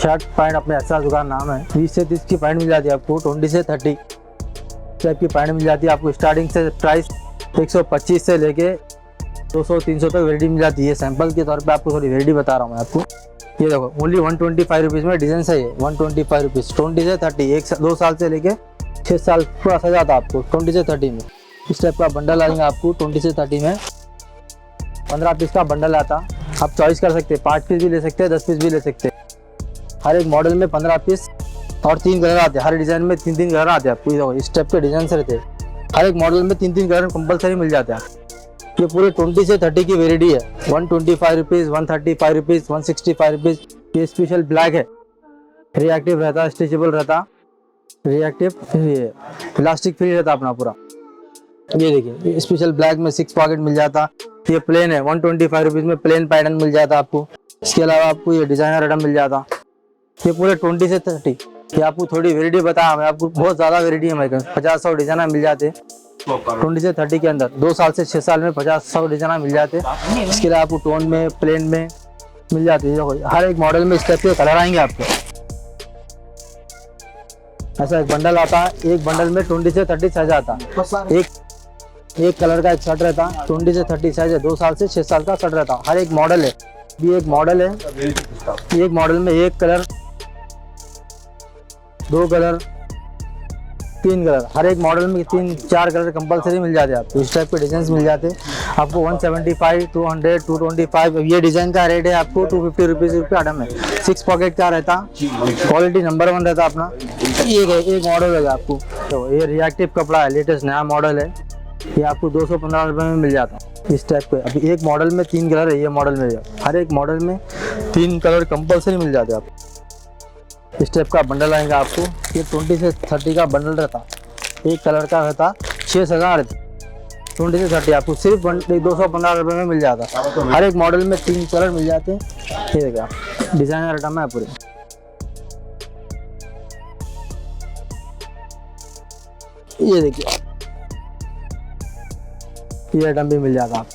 Shirt pant अपने अच्छा दुकान नाम है। 20 से 30 की पैंट मिल जाती है आपको, 20 से 30 टाइप की पैंट मिल जाती है आपको। स्टार्टिंग से प्राइस 125 से लेके 200-300 तक वेराइटी मिल जाती है। सैंपल के तौर पे आपको थोड़ी वेराइटी बता रहा हूँ मैं आपको। ये देखो ओनली 125 रुपीज़ में डिज़ाइन है ये, 125 रुपीज़। 20 से 30, 2 साल से लेके 6 साल पूरा सजा था आपको 20 से 30 में। इस टाइप का बंडल आएगा आपको 20 से 30 में। 15 पीस का बंडल आता, आप चॉइस कर सकते हैं, 5 पीस भी ले सकते हैं, 10 पीस भी ले सकते हैं। हर एक मॉडल में 15 पीस और 3 कलर आते हैं। हर डिज़ाइन में 3-3 कलर आते हैं आपको। ये देखो इस टाइप के डिज़ाइन से रहते हैं। हर एक मॉडल में 3-3 कलर कंपलसरी मिल जाते हैं। ये पूरे 20 से 30 की वेराइटी है। 125 रुपीज़, 135 रुपीज़, 165 रुपीज़। ये स्पेशल ब्लैक है, रिएक्टिव रहता, स्ट्रेचेबल रहता, रिएक्टिव प्लास्टिक फ्री रहता अपना पूरा। ये देखिए स्पेशल ब्लैक में 6 पॉकेट मिल जाता। ये प्लेन है, 125 रुपीज़ में प्लेन पैटर्न मिल जाता आपको। इसके अलावा आपको ये डिज़ाइनर आइटम मिल जाता। ये पूरे 20 से 30। ये आपको थोड़ी वेराइटी बताया मैं आपको, बहुत ज़्यादा वेराइटी है मेरे 50-100 डिज़ाइनर मिल जाते 20 से 30 के अंदर। 2 साल से 6 साल में 50-100 डिज़ाइनर मिल जाते। इसके अलावा आपको टोन में, प्लेन में मिल जाती है। हर एक मॉडल में इस टाइप के कलर आएंगे आपको। ऐसा एक बंडल आता है, एक बंडल में 20 से 30 साइज आता। एक कलर का एक शर्ट रहता, 20 से 30 साइज है। 2 साल से 6 साल का शर्ट रहता। हर एक मॉडल है, ये एक मॉडल है। एक मॉडल में 1 कलर, 2 कलर, 3 कलर। हर एक मॉडल में 3-4 कलर कंपलसरी मिल जाते हैं आपको। इस टाइप के डिजाइन मिल जाते आपको। 175, 200, 225। ये डिजाइन का रेट है आपको 250 रुपीज़ आइटम है। 6 पॉकेट का रहता, क्वालिटी नंबर 1 रहता अपना। एक मॉडल है आपको, तो ये रिएक्टिव कपड़ा है, लेटेस्ट नया मॉडल है। ये आपको 215 रुपये में मिल जाता है इस टाइप के। अभी एक मॉडल में 3 कलर है, ये मॉडल में हर एक मॉडल में 3 कलर कंपलसरी मिल जाते हैं आपको। इस टाइप का बंडल आएगा आपको। ये 20 से 30 का बंडल रहता, एक कलर का रहता, 6,000 रहती। 20 से 30 आपको सिर्फ 215 रुपये में मिल जाता। हर एक मॉडल में 3 कलर मिल जाते हैं। ये देखिए डिज़ाइनर आइटम है पूरे। ये देखिए ये आइटम भी मिल जाता।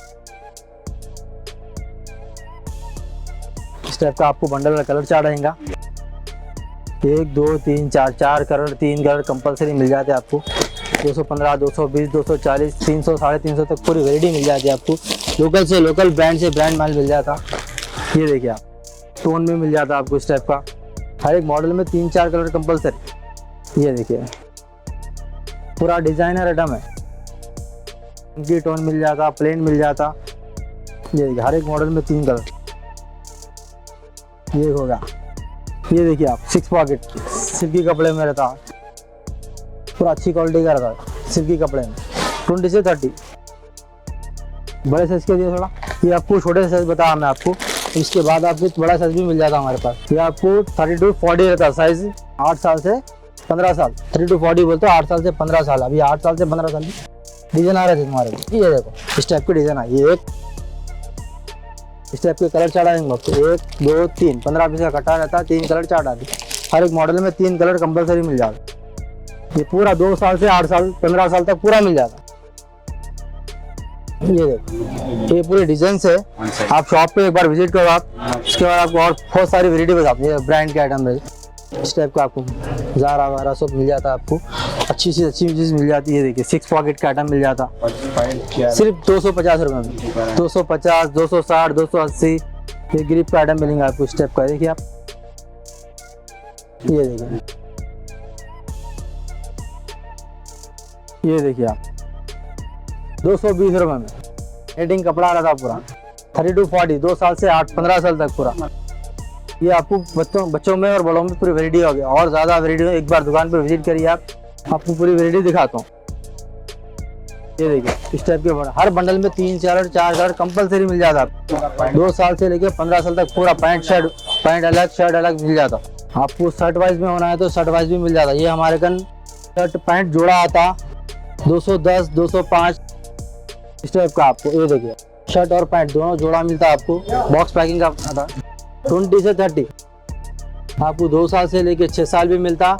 इस टाइप का आपको बंडल का कलर चार्ट आएगा। 1, 2, 3, 4 कलर, 3 कलर कंपलसरी मिल जाते हैं आपको। 215, 220, 240, 300, 350 तक पूरी वेराइटी मिल जाती है आपको। लोकल से लोकल, ब्रांड से ब्रांड माल मिल जाता। ये देखिए आप टोन में मिल जाता आपको इस टाइप का। हर एक मॉडल में 3-4 कलर कंपलसरी। ये देखिए पूरा डिज़ाइनर आइटम है। की टोन मिल जाता, प्लेन मिल जाता। ये देखिए हर एक मॉडल में 3 कलर। ये होगा, ये देखिए आप 6 पॉकेट सिल्की कपड़े में रहता, पूरा अच्छी क्वालिटी का रहता सिल्की कपड़े में। 20 से 30 बड़े साइज के लिए थोड़ा। ये आपको छोटे साइज बताया मैं आपको। इसके बाद आपको बड़ा साइज भी मिल जाता हमारे पास। ये आपको 32-40 रहता साइज। 8 साल से 15 साल, 32-40 बोलते हो, 8 साल से 15 साल। अभी 8 साल से 15 साल डिज़ाइन आ रहे थे तुम्हारे। ये देखो इस टाइप के डिज़ाइन आए। ये एक इस टाइप के कलर चार्ट आएंगे आपको। 1, 2, 3 15 पीस का कटा रहता है, 3 कलर चार्ट आती। हर एक मॉडल में 3 कलर कंपलसरी मिल जाता। ये पूरा 2 साल से 8 साल 15 साल तक पूरा मिल जाता। ये देखो ये पूरे डिजाइन से। आप शॉप पे एक बार विजिट करो आप, उसके बाद आपको और बहुत सारी वेराइटी बताते हैं। ब्रांड के आइटम है इस टाइप का, आपको ज़ारा वारा सब मिल जाता है आपको। अच्छी से अच्छी चीज़ मिल जाती है। देखिए 6 पॉकेट का आइटम मिल जाता सिर्फ 250 रुपये में। 250, 260, 280 ये ग्रिप का आइटम मिलेंगे आपको इस टाइप का। देखिए आप ये देखिए, ये देखिए आप 220 रुपये में नेटिंग कपड़ा आ रहा था पूरा। 32-40 2 साल से 8-15 साल तक पूरा। ये आपको बच्चों में और बड़ों में पूरी वेराइटी होगी। और ज़्यादा वेराइटी एक बार दुकान पर विजिट करिए आप, आपको पूरी वेराइटी दिखाता हूँ। ये देखिए इस टाइप के हर बंडल में 3-4 कलर कंपलसरी मिल जाता है। 2 साल से लेकर 15 साल तक पूरा पैंट अलग, शर्ट अलग मिल जाता। आपको शर्ट वाइज में होना है तो शर्ट वाइज भी मिल जाता। ये हमारे कन शर्ट पैंट जोड़ा आता 210, 205 इस टाइप का आपको। ये देखिए शर्ट और पैंट दोनों जोड़ा मिलता है आपको। बॉक्स पैकिंग का आता। 20 से 30 आपको 2 साल से लेके 6 साल भी मिलता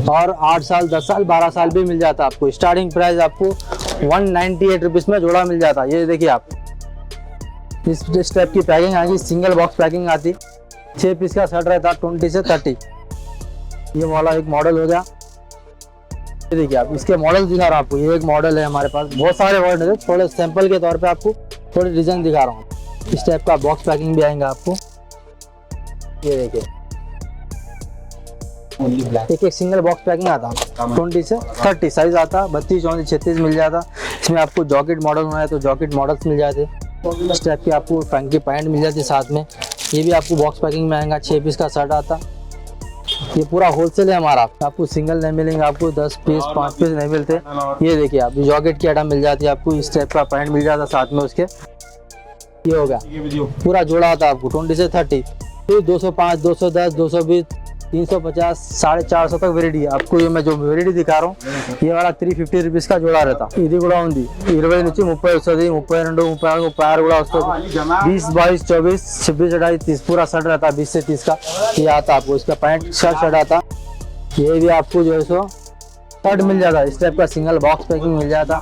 और 8 साल, 10 साल, 12 साल भी मिल जाता आपको। स्टार्टिंग प्राइस आपको 198 रुपीज़ में जोड़ा मिल जाता। ये देखिए आप इस टाइप की पैकिंग आएगी, सिंगल बॉक्स पैकिंग आती। 6 पीस का शर्ट रहता 20 से 30। ये वाला एक मॉडल हो गया। ये देखिए आप, इसके मॉडल दिखा रहा हूँ आपको। ये एक मॉडल है हमारे पास, बहुत सारे मॉडल है, थोड़े सैंपल के तौर पे आपको थोड़े डिजाइन दिखा रहा हूँ। इस टाइप का बॉक्स पैकिंग भी आएगा आपको। ये देखिए एक एक सिंगल बॉक्स पैकिंग आता है। 20 से 30 साइज आता, 32, 34, 36 मिल जाता। इसमें आपको जॉकेट मॉडल होना है तो जॉकेट मॉडल्स मिल जाते। इस टाइप की आपको फंकी पैंट मिल जाती साथ में। ये भी आपको बॉक्स पैकिंग में आएगा। 6 पीस का शर्ट आता। ये पूरा होलसेल है हमारा, आपको सिंगल नहीं मिलेंगे, आपको 10 पीस 5 पीस नहीं मिलते। ये देखिए आप, जॉकेट की आइटम मिल जाती है आपको। इस टाइप का पैंट मिल जाता साथ में उसके। ये हो गया पूरा जोड़ा आता है आपको 20 से 30। फिर 205, 210, 220, 350, 450 तक वेराइटी है आपको। ये मैं जो वेराइटी दिखा रहा हूँ ये वाला 350 रुपीस का जोड़ा रहता। ఇది కూడా ఉంది 20 నుంచి 30 వస్తుంది, 32, 34, 36 కూడా వస్తుంది। 20, 22, 24, 26, 28, 30 पूरा शर्ट रहता 20 से 30 का। ये आता आपको, इसका पैंट शर्ट आता। ये भी आपको जो है सो शर्ट मिल जाता है। इस टाइप का सिंगल बॉक्स पैकिंग मिल जाता।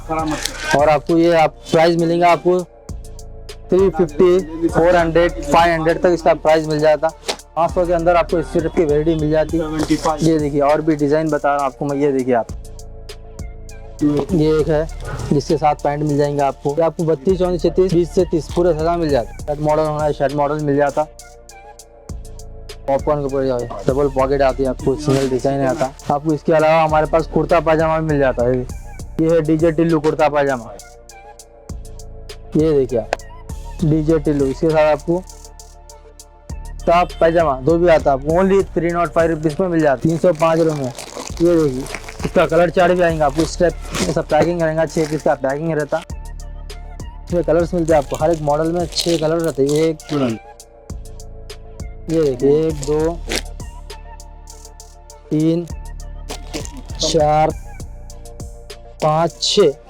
और आपको ये आप प्राइस मिलेगा आपको 350, 400, 500 तक इसका प्राइस मिल जाता। 500 के अंदर आपको इस टाइप की वेराइटी मिल जाती है। ये देखिए और भी डिजाइन बता रहा हूँ आपको मैं। ये देखिए आप, ये एक है जिसके साथ पैंट मिल जाएंगे आपको। ये आपको 32, 34, 36, 20 से 30 पूरे सजा मिल जाता। शर्ट मॉडल होना है, शर्ट मॉडल मिल जाता। पॉपकॉर्न के ऊपर डबल पॉकेट आती है आपको, सिंगल डिजाइन आता। आपको इसके अलावा हमारे पास कुर्ता पाजामा भी मिल जाता है। ये है डीजे टिल्लू कुर्ता पाजामा। ये देखिए आप, डीजे टिल्लू, इसके साथ आपको टॉप पैजामा दो भी आता है। ओनली 305 रुपीज़ में मिल जाता है, 305 रुपये में। ये देखिए इसका कलर चार्ट भी आएगा आपको। इस टाइप ऐसा पैकिंग रहेगा, 6 पीस का पैकिंग रहता। इसमें कलर्स मिलते हैं आपको, हर एक मॉडल में 6 कलर रहते हैं। ये देखिए 1, 2, 3, 4, 5,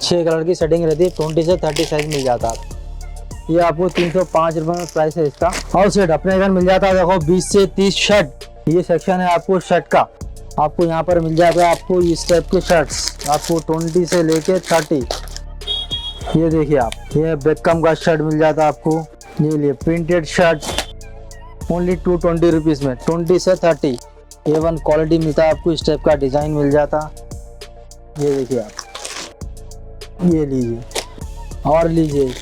6 कलर की सेटिंग रहती है। 20 से 30 साइज मिल जाता है। ये आपको 305 रुपये में प्राइस है इसका। और सेट अपने घर मिल जाता है। देखो 20 से 30 शर्ट, ये सेक्शन है आपको शर्ट का। आपको यहाँ पर मिल जाएगा आपको इस टाइप के शर्ट्स, आपको 20 से लेके 30। ये देखिए आप, ये बेकम का शर्ट मिल जाता है आपको। ये लिए प्रिंटेड शर्ट ओनली 220 रुपीज़ में, 20 से 30। A1 क्वालिटी मिलता है आपको। इस टाइप का डिज़ाइन मिल जाता। ये देखिए आप, ये लीजिए और लीजिए।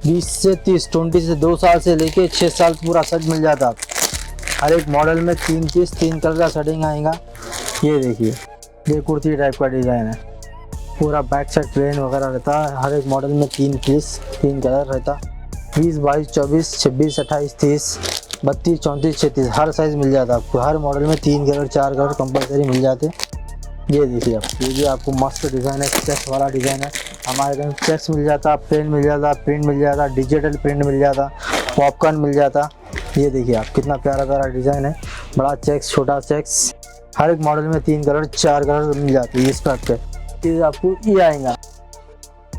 बीस से 30, 20 से 2 साल से लेके 6 साल पूरा सेट मिल जाता है। हर एक मॉडल में 3 पीस 3 कलर का सेटिंग आएगा। ये देखिए, ये कुर्ती टाइप का डिज़ाइन है। पूरा बैक साइड प्लेन वगैरह रहता है। हर एक मॉडल में 3 पीस 3 कलर रहता। 20, 22, 24, 26, 28, 30, 32, 34, 36 हर साइज़ मिल जाता है आपको। हर मॉडल में 3 कलर 4 कलर कंपलसरी मिल जाते। ये देखिए आप, ये भी आपको मस्त डिज़ाइन है, चेक्स वाला डिज़ाइन है। हमारे घर चेक्स मिल जाता, प्लेन मिल जाता, प्रिंट मिल जाता, डिजिटल प्रिंट मिल जाता, पॉपकॉर्न मिल जाता। ये देखिए आप, कितना प्यारा प्यारा डिज़ाइन है। बड़ा चेक्स, छोटा चेक्स, हर एक मॉडल में 3 कलर 4 कलर मिल जाती है। इस टाइप पे ये आपको ये आएगा,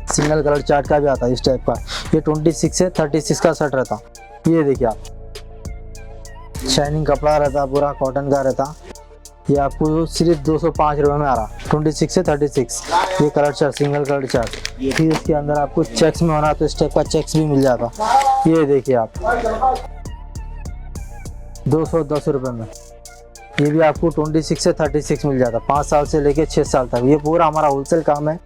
सिंगल कलर चार्ट का भी आता है इस टाइप का। ये 26 से 36 का शर्ट रहता। ये देखिए आप, शाइनिंग कपड़ा रहता, पूरा कॉटन का रहता। ये आपको सिर्फ 205 रुपये में आ रहा, 26 से 36। ये colour chart, single colour chart. फिर इसके अंदर आपको चेक्स में होना तो इस टाइप का चेक्स भी मिल जाता। ये देखिए आप, 210 रुपये में। ये भी आपको 26 से 36 मिल जाता, 5 साल से लेके 6 साल तक। ये पूरा हमारा होलसेल काम है।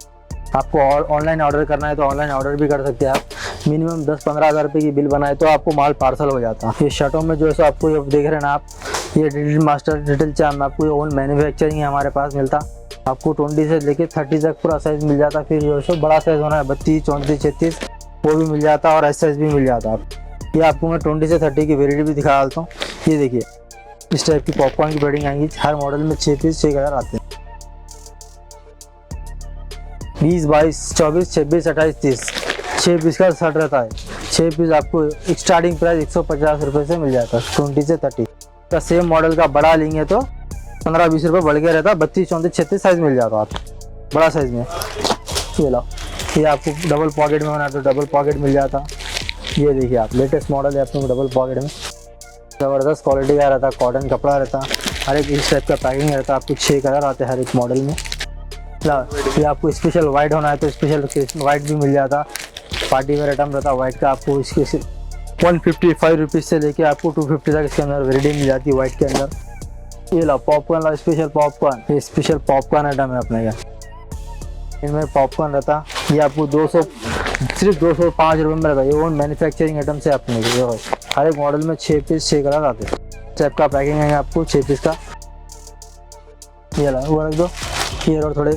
आपको ऑनलाइन ऑर्डर करना है तो ऑनलाइन ऑर्डर भी कर सकते हैं आप। मिनिमम 10-15 हज़ार रुपये की बिल बनाए तो आपको माल पार्सल हो जाता है। ये शर्टों में जो है सो आपको ये देख रहे हैं ना आप, ये डिटेल मास्टर डिटेल चार्ट में आपको ओन मैन्युफैक्चरिंग है हमारे पास मिलता। आपको 20 से लेके 30 तक पूरा साइज़ मिल जाता। फिर जो है बड़ा साइज़ होना है 32, 34, 36 वो भी मिल जाता और एस साइज़ भी मिल जाता। आप ये आपको मैं 20 से 30 की वेराइटी भी दिखा डालता हूँ। ये देखिए, इस टाइप की पॉपकॉर्न की बेडिंग आएंगी। हर मॉडल में 6 पीस 6 कलर आते हैं। 20, 22, 24, 26, 28, 30 6 पीस का शर्ट रहता है। 6 पीस आपको स्टार्टिंग प्राइस 150 रुपये से मिल जाता है। 20 से 30 का सेम मॉडल का बड़ा लेंगे तो 15-20 रुपये बढ़ के रहता। 32, 34, 36 साइज़ मिल जाता आपको बड़ा साइज़ में। ये लो, ये आपको डबल पॉकेट में होना तो डबल पॉकेट मिल जाता। ये देखिए आप, लेटेस्ट मॉडल है अपने डबल पॉकेट में। ज़बरदस्त क्वालिटी का रहता, कॉटन कपड़ा रहता। हर एक इस टाइप का पैकिंग रहता। आपको 6 कलर आते हैं हर एक मॉडल में। ये आपको स्पेशल वाइट होना है तो स्पेशल वाइट भी मिल जाता। पार्टी वेयर आइटम रहता वाइट का, आपको इसके 155 रुपीज़ से लेके आपको 250 तक इसके अंदर वेराइटी मिल जाती है वाइट के अंदर। ये ला पॉपकॉर्न ला, स्पेशल पॉपकॉर्न, ये स्पेशल पॉपकॉर्न आइटम है अपने का। इनमें पॉपकॉर्न रहता, ये आपको 200 सिर्फ 205 रुपये में रहता है। ये वो मैन्युफैक्चरिंग आइटम से अपने को हर एक मॉडल में 6 पीस 6 कलर आते हैं। टाइप का पैकिंग है आपको 6 पीस का। ये ला वो रख दो, ये और थोड़े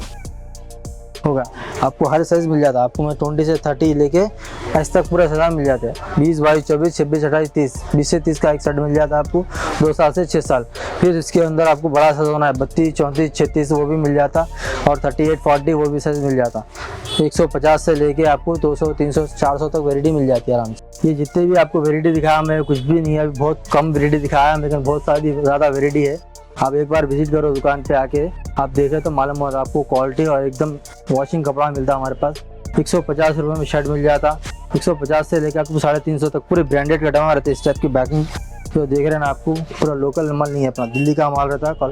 होगा। आपको हर साइज़ मिल जाता है। आपको मैं 20 से 30 लेके ऐसे तक पूरा साइज मिल जाते हैं। 20, 22, 24, 26, 28, 30, 20 से 30 का एक सेट मिल जाता है आपको 2 साल से 6 साल। फिर इसके अंदर आपको बड़ा साइज होना है 32, 34, 36 वो भी मिल जाता, और 38, 40 वो भी साइज मिल जाता। 150 से लेके आपको 200, 300, 400 तक वेराइटी मिल जाती है आराम से। ये जितने भी आपको वेराइटी दिखाया मैं कुछ भी नहीं है, अभी बहुत कम वेराइटी दिखाया है, लेकिन बहुत सारी ज़्यादा वेराइटी है। आप एक बार विजिट करो दुकान पे आके, आप देखें तो मालूम होगा आपको क्वालिटी, और एकदम वॉशिंग कपड़ा मिलता है हमारे पास। 150 रुपये में शर्ट मिल जाता। 150 से लेकर आपको 350 तक पूरे ब्रांडेड का डमा रहते हैं। इस टाइप की बैकिंग जो देख रहे हैं ना, आपको पूरा लोकल माल नहीं है, अपना दिल्ली का माल रहता है।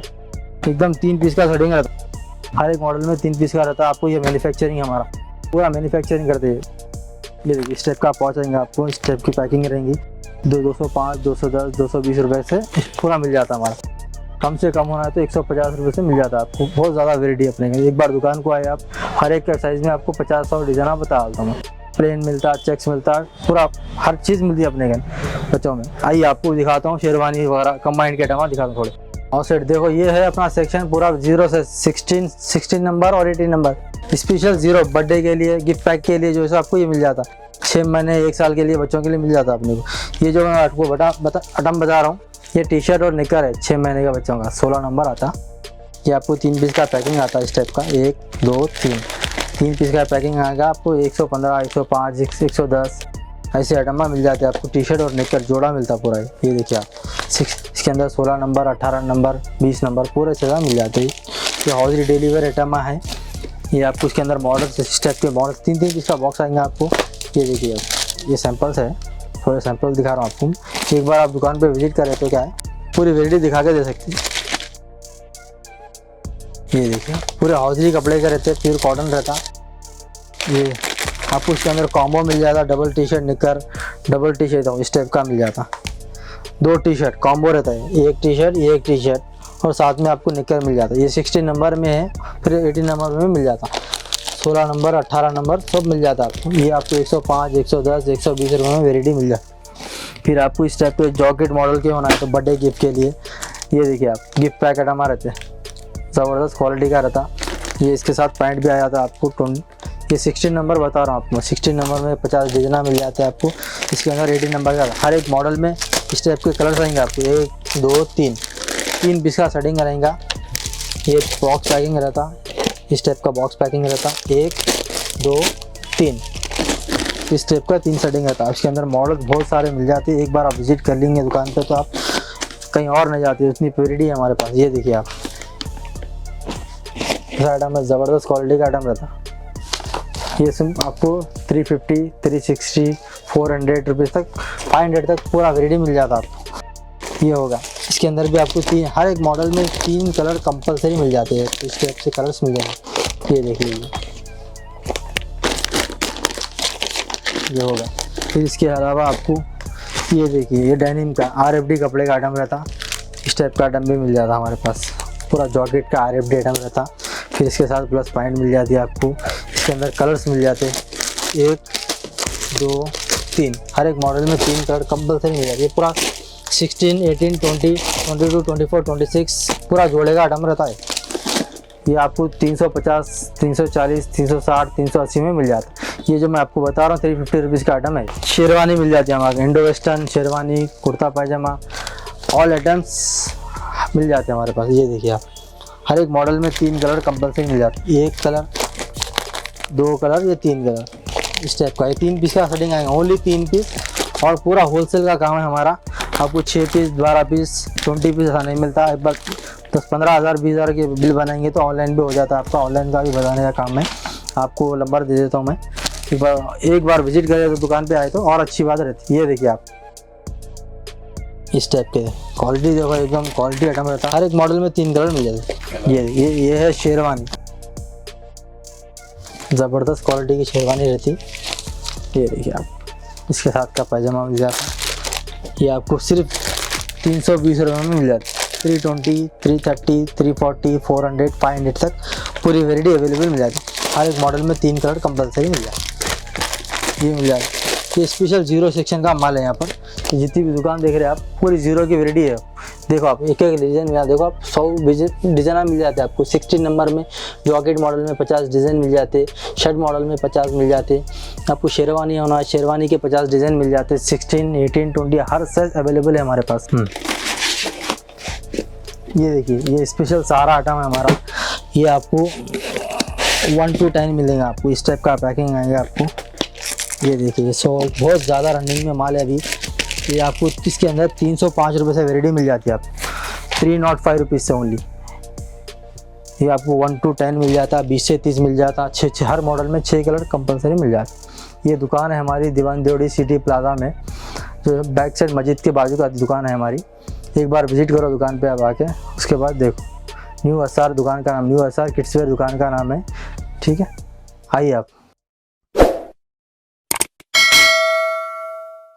एकदम 3 पीस का सेटिंग रहता है, हर एक मॉडल में 3 पीस का रहता है। आपको ये मैन्युफैक्चरिंग हमारा पूरा मैन्युफैक्चरिंग करते हैं। ये देखिए इस टाइप का पहुँच जाएंगे आपको, इस टाइप की पैकिंग रहेंगी। 205, 210, 220 रुपये से पूरा मिल जाता है हमारा। कम से कम होना है तो 150 रुपये से मिल जाता है आपको। बहुत ज़्यादा वेराइटी अपने के। एक बार दुकान को आए आप, हर एक का साइज़ में आपको 50-100 डिज़ाइन बता डालता हूँ। प्लेन मिलता है, चेक्स मिलता है, पूरा हर चीज़ मिलती है अपने के बच्चों में। आइए आपको दिखाता हूँ शेरवानी वगैरह कंबाइंड के आइटम दिखाता हूँ थोड़े। और सेट देखो, ये है अपना सेक्शन पूरा 0 से 16 नंबर और 18 नंबर। स्पेशल 0 बर्थडे के लिए, गिफ्ट पैक के लिए जो है आपको ये मिल जाता। 6 महीने 1 साल के लिए बच्चों के लिए मिल जाता अपने को। ये जो मैं आपको आइटम बता रहा हूँ, ये टी शर्ट और निकर है 6 महीने का बच्चों का, 16 नंबर आता। ये आपको 3 पीस का पैकिंग आता है इस टाइप का, 1, 2, 3 पीस का पैकिंग आएगा आपको। 115, 105, 110 ऐसे आइटम मिल जाते हैं आपको। टी शर्ट और निकर जोड़ा मिलता पूरा। ये देखिए आप, इसके अंदर 16 नंबर, 18 नंबर, 20 नंबर पूरे से मिल जाते हैं। ये हाउसरी डेली वेयर आइटम है। ये आपको इसके अंदर मॉडल इस टाइप के मॉडल 3 पीस का बॉक्स आएंगे आपको। ये देखिए आप, ये सैंपल्स है, थोड़े सैंपल दिखा रहा हूँ आपको। एक बार आप दुकान पे विजिट करें तो क्या है, पूरी वेराइटी दिखा के दे सकती है। ये देखिए पूरे हाउसरी कपड़े का रहते हैं, प्योर कॉटन रहता। ये आपको इसके अंदर कॉम्बो मिल जाता, डबल टी शर्ट निकर, डबल टी शर्ट इस टाइप का मिल जाता। 2 टी शर्ट कॉम्बो रहता है, एक टी शर्ट, ये एक टी शर्ट, और साथ में आपको निकर मिल जाता है। ये 16 नंबर में है, फिर 18 नंबर में मिल जाता। 16 नंबर, 18 नंबर सब मिल जाता है आपको। ये आपको 105, 110, 120 रुपये में वेराइटी मिल जाती। फिर आपको इस टाइप के जॉकेट मॉडल के होना है तो बर्थडे गिफ्ट के लिए, ये देखिए आप, गिफ्ट पैक आइटम रहते हैं, ज़बरदस्त क्वालिटी का रहता। ये इसके साथ पैंट भी आ जाता है आपको। ये 16 नंबर बता रहा हूँ आपको। 16 नंबर में 50 डिजाइना मिल जाते हैं आपको। इसके अंदर 18 नंबर का हर एक मॉडल में इस टाइप के कलर्स आएंगे आपको। 1, 2, 3 पीस का सेटिंग रहेगा। ये बॉक्स पैकिंग रहता, इस टाइप का बॉक्स पैकिंग रहता। 1, 2, 3 इस टाइप का 3 सेटिंग रहता है। इसके अंदर मॉडल बहुत सारे मिल जाते हैं। एक बार आप विजिट कर लेंगे दुकान पे तो आप कहीं और नहीं जाती, उतनी वेराइटी है हमारे पास। ये देखिए आप, इस आइटम में ज़बरदस्त क्वालिटी का आइटम रहता। ये सिर्फ आपको 350, 360, 400 रुपीज़ तक, 500 तक पूरा वेराइटी मिल जाता आपको। ये होगा, इसके अंदर भी आपको हर एक मॉडल में 3 कलर कंपलसरी मिल जाते हैं। इस टाइप से कलर्स मिल जाएंगे। ये देख लीजिए, ये होगा। फिर इसके अलावा आपको ये देखिए, ये डेनिम का RFD कपड़े का आइटम रहता। इस टाइप का आइटम भी मिल जाता हमारे पास, पूरा जॉकेट का RFD आइटम रहता। फिर इसके साथ प्लस पॉइंट मिल जाती है आपको। इसके अंदर कलर्स मिल जाते हैं, 1, 2, 3 हर एक मॉडल में 3 कलर कंपलसरी मिल जाती है। पूरा 16, 18, 20, 22, 24, 26 पूरा जोड़े का आइटम रहता है। ये आपको 350, 340, 360, 380 में मिल जाता है। ये जो मैं आपको बता रहा हूँ 350 रुपीज़ का आइटम है। शेरवानी मिल जाती है हमारे, इंडो वेस्टर्न शेरवानी, कुर्ता पायजामा, ऑल आइटम्स मिल जाते हैं हमारे पास। ये देखिए आप, हर एक मॉडल में 3 कलर कंपलसरी मिल जाते हैं। 1 कलर, 2 कलर, ये 3 कलर इस टाइप का। ये 3 पीस का सेटिंग आएगा, ओनली 3 पीस, और पूरा होलसेल का काम है हमारा। आपको 6 पीस, 12 पीस, 20 पीस ऐसा नहीं मिलता। एक बार 10-15 हज़ार, 20 हज़ार के बिल बनाएंगे तो ऑनलाइन भी हो जाता है आपका। ऑनलाइन का भी बताने का काम है, आपको नंबर दे देता हूँ मैं। एक बार विजिट करें तो दुकान पे आए तो और अच्छी बात रहती है। ये देखिए आप, इस टाइप के क्वालिटी देखो, एकदम क्वालिटी आइटम रहता है। हर एक मॉडल में 3 कलर मिल जाते हैं। ये है शेरवानी, ज़बरदस्त क्वालिटी की शेरवानी रहती। ये देखिए आप, इसके साथ का पैजामा मिल जाता है। ये आपको सिर्फ 320 रुपये में मिल जाती है। 320, 330, 340, 400, 500 तक पूरी वेराइटी अवेलेबल मिल जाती है। हर एक मॉडल में 3 कलर कंपलसरी मिल जाता है। ये मिल जाता है। ये स्पेशल जीरो सेक्शन का माल है। यहाँ पर जितनी भी दुकान देख रहे हैं आप, पूरी जीरो की वेराइटी है। देखो आप एक एक डिज़ाइन में, देखो आप 100 डिज़ाइन मिल जाते हैं आपको। 16 नंबर में जॉकेट मॉडल में 50 डिज़ाइन मिल जाते, शर्ट मॉडल में 50 मिल जाते। आपको शेरवानी होना है, शेरवानी के 50 डिज़ाइन मिल जाते। 16, 18, 20 हर साइज अवेलेबल है हमारे पास। ये देखिए, ये स्पेशल सारा आइटम है हमारा। ये आपको 1 to 10 मिलेगा आपको। इस टाइप का पैकिंग आएगा आपको। ये देखिए, बहुत ज़्यादा रनिंग में माल है अभी। ये आपको इसके अंदर 305 रुपये से वेराइटी मिल जाती है आपको। 305 रुपीज़ से ओनली। ये आपको 1 to 10 मिल जाता है, 20 से 30 मिल जाता, 6 हर मॉडल में 6 कलर कंपलसरी मिल जाता। ये दुकान है हमारी दीवान देवड़ी सिटी प्लाजा में, जो बैक साइड मस्जिद के बाजू का दुकान है हमारी। एक बार विजिट करो दुकान पे आप आके, उसके बाद देखो। न्यू असार दुकान का नाम, न्यू असार किड्स वेयर दुकान का नाम है। ठीक है, आइए आप।